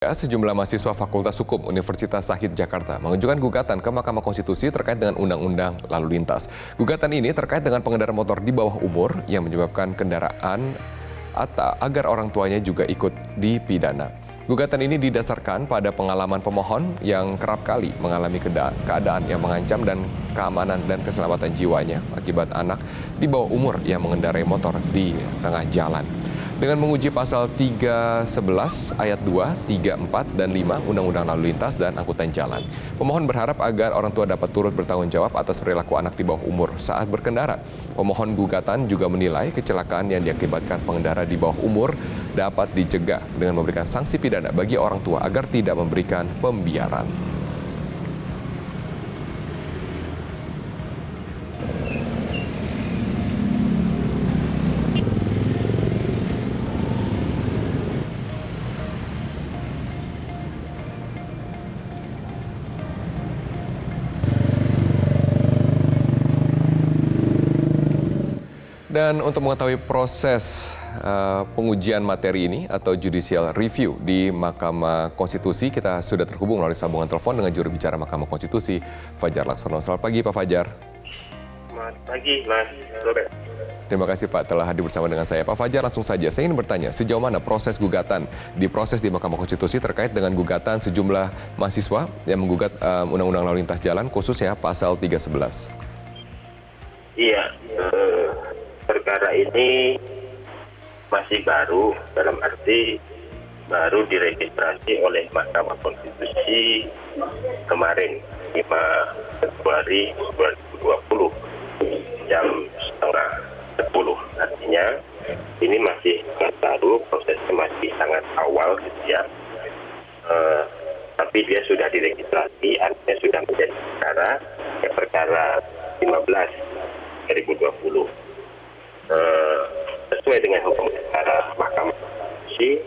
Sejumlah mahasiswa Fakultas Hukum Universitas Sahid Jakarta mengajukan gugatan ke Mahkamah Konstitusi terkait dengan Undang-Undang Lalu Lintas. Gugatan ini terkait dengan pengendara motor di bawah umur yang menyebabkan kendaraan atau agar orang tuanya juga ikut dipidana. Gugatan ini didasarkan pada pengalaman pemohon yang kerap kali mengalami keadaan yang mengancam dan keamanan dan keselamatan jiwanya akibat anak di bawah umur yang mengendarai motor di tengah jalan. Dengan menguji pasal 311 ayat 2, 3, 4, dan 5 Undang-Undang Lalu Lintas dan Angkutan Jalan. Pemohon berharap agar orang tua dapat turut bertanggung jawab atas perilaku anak di bawah umur saat berkendara. Pemohon gugatan juga menilai kecelakaan yang diakibatkan pengendara di bawah umur dapat dicegah dengan memberikan sanksi pidana bagi orang tua agar tidak memberikan pembiaran. Dan untuk mengetahui proses pengujian materi ini atau judicial review di Mahkamah Konstitusi, kita sudah terhubung melalui sambungan telepon dengan juru bicara Mahkamah Konstitusi, Fajar Laksono. Selamat pagi, Pak Fajar. Selamat pagi, Mas Robert. Terima kasih, Pak, telah hadir bersama dengan saya. Pak Fajar, langsung saja saya ingin bertanya, sejauh mana proses gugatan diproses di Mahkamah Konstitusi terkait dengan gugatan sejumlah mahasiswa yang menggugat Undang-Undang Lalu Lintas Jalan, khususnya pasal 311? Iya, perkara ini masih baru, dalam arti baru diregistrasi oleh Mahkamah Konstitusi kemarin 5 Februari 2020 jam setengah 10. Artinya ini masih sangat baru, prosesnya masih sangat awal gitu ya. Tapi dia sudah diregistrasi, artinya sudah menjadi perkara 15 2020. Sesuai dengan hukum acara Mahkamah Konstitusi,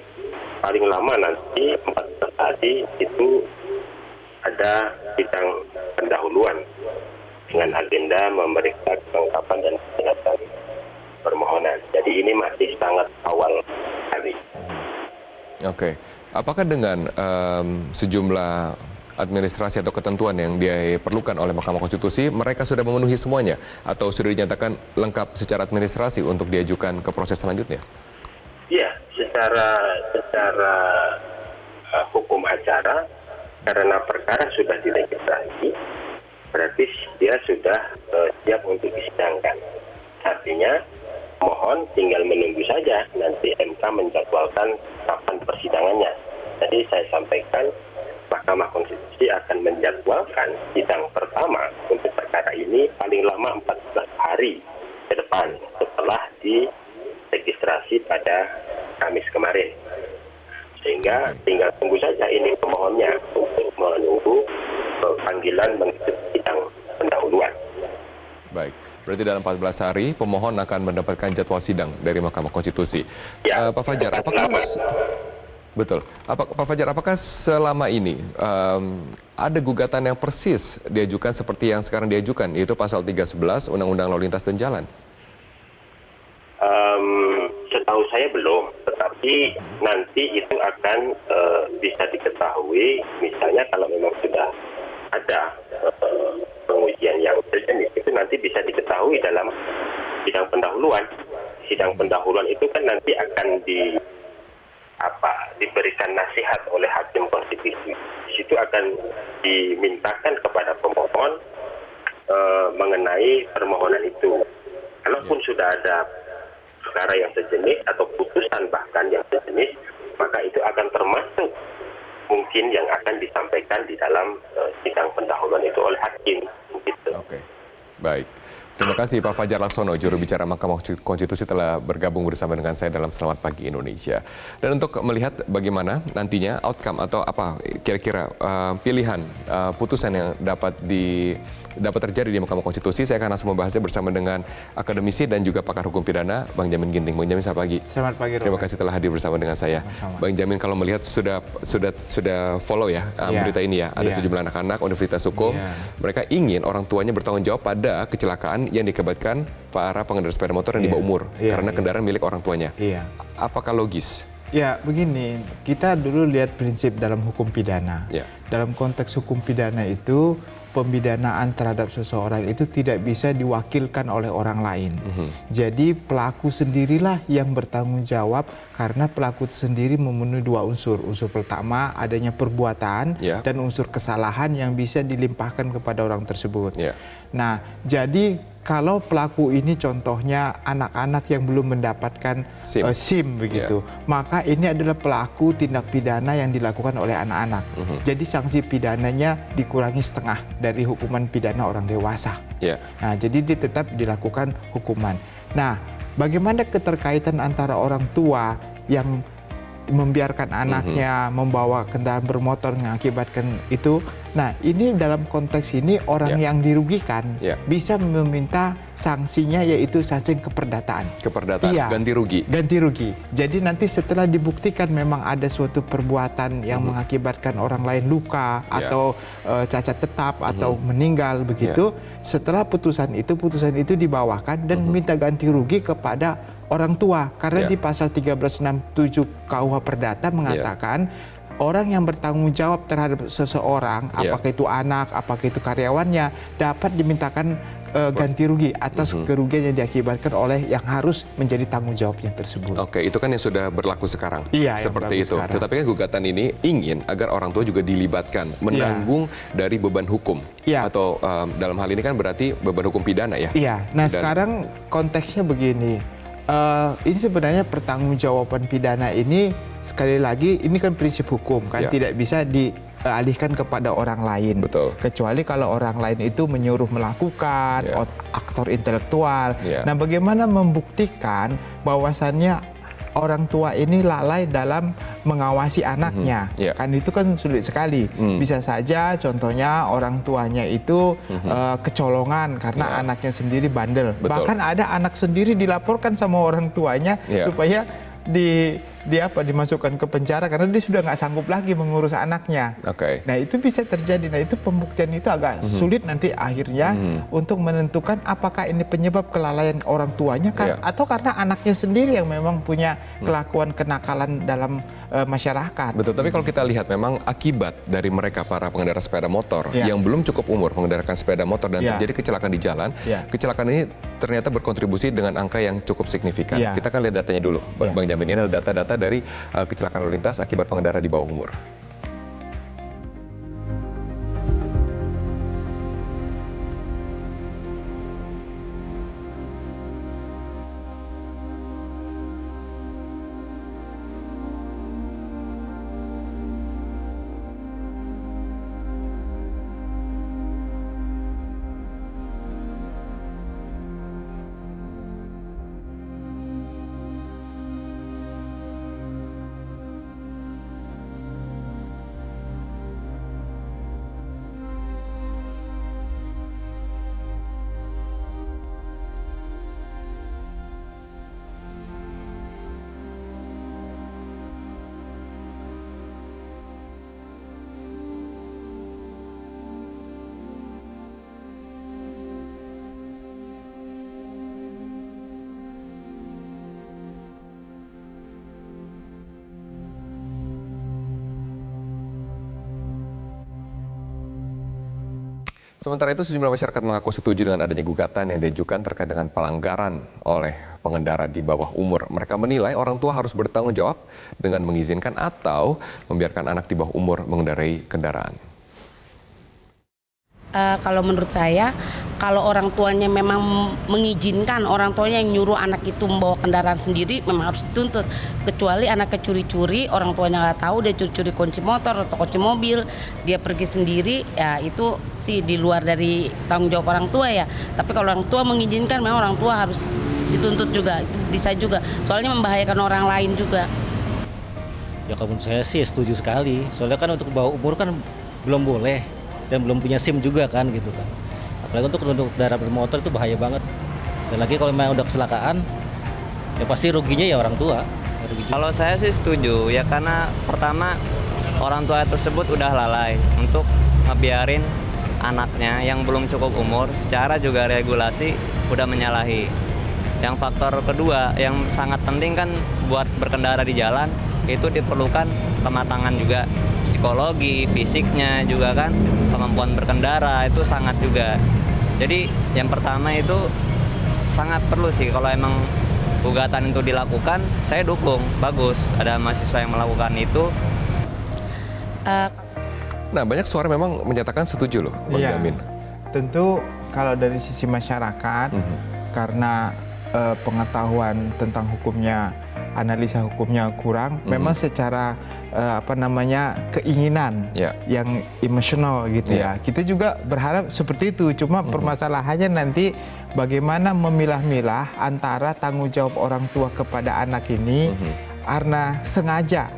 paling lama nanti 14 hari itu ada sidang pendahuluan dengan agenda memeriksa kelengkapan dan kesehatan permohonan. Jadi ini masih sangat awal sekali. Oke, apakah dengan sejumlah administrasi atau ketentuan yang diperlukan oleh Mahkamah Konstitusi, mereka sudah memenuhi semuanya atau sudah dinyatakan lengkap secara administrasi untuk diajukan ke proses selanjutnya? Iya, secara hukum acara, karena perkara sudah diregistrasi, berarti dia sudah siap untuk disidangkan. Artinya, mohon tinggal menunggu saja nanti MK menjadwalkan kapan persidangannya. Jadi saya sampaikan, Mahkamah Konstitusi akan menjadwalkan sidang pertama untuk perkara ini paling lama 14 hari ke depan setelah diregistrasi pada Kamis kemarin. Sehingga tinggal tunggu saja ini pemohonnya untuk menunggu panggilan mengikuti sidang pendahuluan. Baik, berarti dalam 14 hari pemohon akan mendapatkan jadwal sidang dari Mahkamah Konstitusi. Ya, Pak Fajar, apakah... Betul. Pak Fajar, apakah selama ini ada gugatan yang persis diajukan seperti yang sekarang diajukan, yaitu pasal 311 Undang-Undang Lalu Lintas dan Jalan? Setahu saya belum, tetapi nanti itu akan bisa diketahui, misalnya kalau memang sudah ada pengujian yang sejenis, itu nanti bisa diketahui dalam sidang pendahuluan. Sidang pendahuluan itu kan nanti akan diberikan nasihat oleh Hakim Konstitusi. Di situ akan dimintakan kepada pemohon mengenai permohonan itu. Kalaupun sudah ada perkara yang sejenis atau putusan bahkan yang sejenis, maka itu akan termasuk mungkin yang akan disampaikan di dalam sidang pendahuluan itu oleh hakim. Gitu. Oke, baik. Terima kasih Pak Fajar Laksono, juru bicara Mahkamah Konstitusi telah bergabung bersama dengan saya dalam Selamat Pagi Indonesia. Dan untuk melihat bagaimana nantinya outcome atau apa kira-kira pilihan putusan yang dapat terjadi di Mahkamah Konstitusi, saya akan langsung membahasnya bersama dengan akademisi dan juga pakar hukum pidana, Bang Jamin Ginting. Bang Jamin, selamat pagi. Selamat pagi, Terima kasih telah hadir bersama dengan saya. Sama-sama. Bang Jamin, kalau melihat sudah follow ya berita ini ya, ada sejumlah anak-anak Universitas Hukum, mereka ingin orang tuanya bertanggung jawab pada kecelakaan yang dikabarkan para pengendara sepeda motor yang di bawah umur karena kendaraan milik orang tuanya. Apakah logis? Ya, begini, kita dulu lihat prinsip dalam hukum pidana. Ya. Dalam konteks hukum pidana itu, pemidanaan terhadap seseorang itu tidak bisa diwakilkan oleh orang lain. Jadi pelaku sendirilah yang bertanggung jawab karena pelaku sendiri memenuhi dua unsur. Unsur pertama adanya perbuatan dan unsur kesalahan yang bisa dilimpahkan kepada orang tersebut. Nah, jadi kalau pelaku ini contohnya anak-anak yang belum mendapatkan SIM begitu, maka ini adalah pelaku tindak pidana yang dilakukan oleh anak-anak. Jadi sanksi pidananya dikurangi setengah dari hukuman pidana orang dewasa. Nah, jadi dia tetap dilakukan hukuman. Nah, bagaimana keterkaitan antara orang tua yang membiarkan anaknya membawa kendaraan bermotor mengakibatkan itu. Nah, ini dalam konteks ini orang yang dirugikan bisa meminta sanksinya, yaitu sanksi keperdataan. Ganti rugi. Ganti rugi. Jadi nanti setelah dibuktikan memang ada suatu perbuatan yang mengakibatkan orang lain luka atau cacat tetap atau meninggal begitu, setelah putusan itu dibawakan dan minta ganti rugi kepada orang tua, karena di pasal 1367 KUH Perdata mengatakan orang yang bertanggung jawab terhadap seseorang, apakah itu anak, apakah itu karyawannya, dapat dimintakan ganti rugi atas kerugian yang diakibatkan oleh yang harus menjadi tanggung jawabnya tersebut. Oke, itu kan yang sudah berlaku sekarang. Seperti itu. Sekarang. Tetapi kan gugatan ini ingin agar orang tua juga dilibatkan, menanggung dari beban hukum. Atau dalam hal ini kan berarti beban hukum pidana ya? Iya. Nah, sekarang konteksnya begini. Ini sebenarnya pertanggungjawaban pidana ini sekali lagi ini kan prinsip hukum kan, tidak bisa dialihkan kepada orang lain. Kecuali kalau orang lain itu menyuruh melakukan, aktor intelektual. Nah, bagaimana membuktikan bahwasannya orang tua ini lalai dalam mengawasi anaknya? Kan itu kan sulit sekali. Bisa saja contohnya orang tuanya itu kecolongan karena anaknya sendiri bandel. Bahkan ada anak sendiri dilaporkan sama orang tuanya supaya dimasukkan ke penjara karena dia sudah nggak sanggup lagi mengurus anaknya. Nah, itu bisa terjadi. Nah, itu pembuktian itu agak sulit nanti akhirnya untuk menentukan apakah ini penyebab kelalaian orang tuanya atau karena anaknya sendiri yang memang punya kelakuan kenakalan dalam masyarakat. Betul, tapi kalau kita lihat memang akibat dari mereka para pengendara sepeda motor yang belum cukup umur mengendaraan sepeda motor dan terjadi kecelakaan di jalan, kecelakaan ini ternyata berkontribusi dengan angka yang cukup signifikan. Kita kan lihat datanya dulu, Bang Jamin. Ini adalah data-data dari kecelakaan lalu lintas akibat pengendara di bawah umur. Sementara itu, sejumlah masyarakat mengaku setuju dengan adanya gugatan yang diajukan terkait dengan pelanggaran oleh pengendara di bawah umur. Mereka menilai orang tua harus bertanggung jawab dengan mengizinkan atau membiarkan anak di bawah umur mengendarai kendaraan. Kalau menurut saya, kalau orang tuanya memang mengizinkan, orang tuanya yang nyuruh anak itu membawa kendaraan sendiri, memang harus dituntut. Kecuali anaknya curi-curi, orang tuanya nggak tahu, dia curi-curi kunci motor atau kunci mobil, dia pergi sendiri, ya itu sih di luar dari tanggung jawab orang tua ya. Tapi kalau orang tua mengizinkan, memang orang tua harus dituntut juga, itu bisa juga. Soalnya membahayakan orang lain juga. Ya kalau menurut saya sih setuju sekali. Soalnya kan untuk bawa umur kan belum boleh. Dan belum punya SIM juga kan gitu kan. Apalagi untuk kendaraan bermotor itu bahaya banget. Dan lagi kalau memang udah kecelakaan, ya pasti ruginya ya orang tua. Kalau saya sih setuju ya, karena pertama orang tua tersebut udah lalai untuk ngebiarin anaknya yang belum cukup umur, secara juga regulasi udah menyalahi. Yang faktor kedua yang sangat penting kan buat berkendara di jalan, itu diperlukan kematangan juga psikologi, fisiknya juga kan, kemampuan berkendara itu sangat juga. Jadi yang pertama itu sangat perlu sih kalau emang gugatan itu dilakukan, saya dukung, bagus ada mahasiswa yang melakukan itu. Nah, banyak suara memang menyatakan setuju loh, Bang Iya. Jamin. Tentu kalau dari sisi masyarakat, karena pengetahuan tentang hukumnya, analisa hukumnya kurang, memang secara keinginan Ya. yang emosional gitu ya. Kita juga berharap seperti itu. Cuma permasalahannya nanti bagaimana memilah-milah antara tanggung jawab orang tua kepada anak ini karena sengaja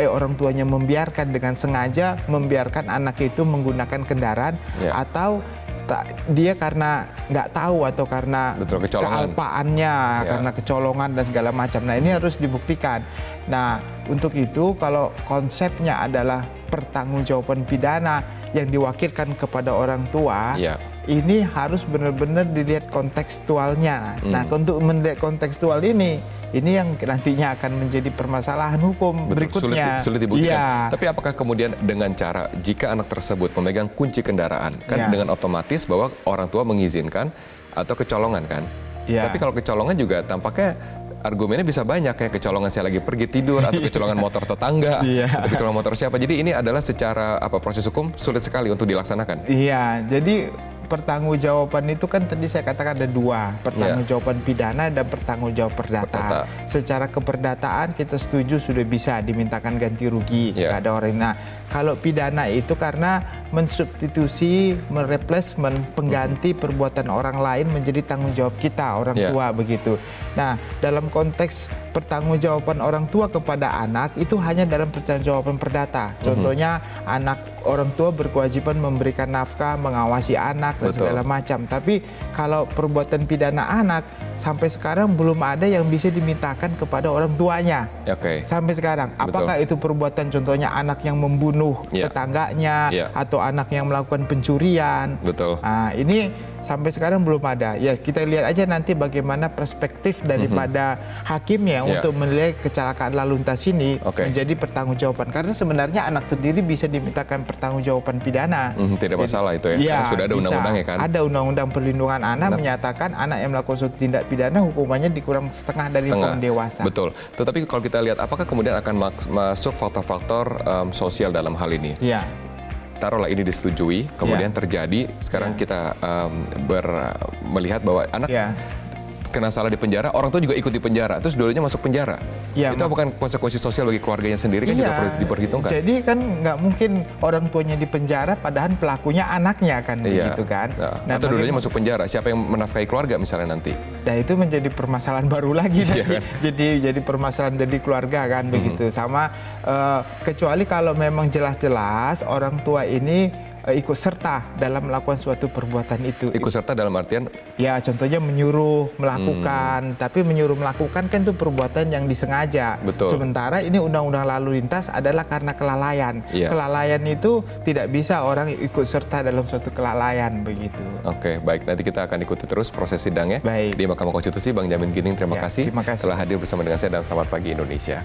orang tuanya membiarkan dengan sengaja membiarkan anak itu menggunakan kendaraan atau dia karena nggak tahu atau karena Betul, kecolongan. kealpaannya, karena kecolongan dan segala macam. Nah, ini harus dibuktikan. Nah, untuk itu kalau konsepnya adalah pertanggungjawaban pidana yang diwakilkan kepada orang tua, ini harus benar-benar dilihat kontekstualnya. Nah, untuk melihat kontekstual ini yang nantinya akan menjadi permasalahan hukum berikutnya. Sulit dibuktikan. Iya. Tapi apakah kemudian dengan cara jika anak tersebut memegang kunci kendaraan, kan dengan otomatis bahwa orang tua mengizinkan atau kecolongan kan? Iya. Tapi kalau kecolongan juga tampaknya argumennya bisa banyak, kayak kecolongan saya lagi pergi tidur atau kecolongan motor tetangga atau kecolongan motor siapa. Jadi ini adalah secara proses hukum sulit sekali untuk dilaksanakan. Iya, jadi pertanggungjawaban itu kan tadi saya katakan ada dua, pertanggungjawaban pidana dan pertanggungjawab perdata. Secara keperdataan kita setuju sudah bisa dimintakan ganti rugi kepada orang. Nah, kalau pidana itu karena mensubstitusi, mereplacement, pengganti perbuatan orang lain menjadi tanggung jawab kita orang tua begitu. Nah, dalam konteks pertanggungjawaban orang tua kepada anak itu hanya dalam pertanggungjawaban perdata. Contohnya orang tua berkewajiban memberikan nafkah, mengawasi anak dan segala macam. Tapi kalau perbuatan pidana anak sampai sekarang belum ada yang bisa dimintakan kepada orang tuanya. Sampai sekarang, apakah itu perbuatan contohnya anak yang membunuh tetangganya atau anak yang melakukan pencurian? Nah, ini sampai sekarang belum ada. Ya, kita lihat aja nanti bagaimana perspektif daripada hakimnya untuk menilai kecelakaan lalu lintas ini menjadi pertanggungjawaban. Karena sebenarnya anak sendiri bisa dimintakan pertanggungjawaban pidana. Tidak masalah itu ya. Sudah ada undang-undangnya kan? Ada undang-undang perlindungan anak menyatakan anak yang melakukan suatu tindak pidana hukumannya dikurang setengah dari hukuman dewasa. Betul. Tetapi kalau kita lihat apakah kemudian akan masuk faktor-faktor sosial dalam hal ini? Iya. Taruhlah ini disetujui, kemudian terjadi, sekarang kita melihat bahwa anak kena salah di penjara, orang tua juga ikut di penjara, terus dulunya masuk penjara. Itu bukan konsekuensi sosial bagi keluarganya sendiri kan juga perlu diperhitungkan. Jadi kan nggak mungkin orang tuanya di penjara padahal pelakunya anaknya kan begitu kan. Nah, atau dulunya masuk penjara, siapa yang menafkahi keluarga misalnya nanti? Nah, itu menjadi permasalahan baru lagi kan? jadi permasalahan dari keluarga kan begitu. Sama kecuali kalau memang jelas-jelas orang tua ini ikut serta dalam melakukan suatu perbuatan itu. Ikut serta dalam artian? Ya, contohnya menyuruh melakukan, tapi menyuruh melakukan kan itu perbuatan yang disengaja. Sementara ini undang-undang lalu lintas adalah karena kelalaian. Kelalaian itu tidak bisa orang ikut serta dalam suatu kelalaian begitu. Oke, baik. Nanti kita akan ikuti terus proses sidangnya di Mahkamah Konstitusi. Bang Jamin Ginting, terima kasih telah hadir bersama dengan saya dan Selamat Pagi Indonesia.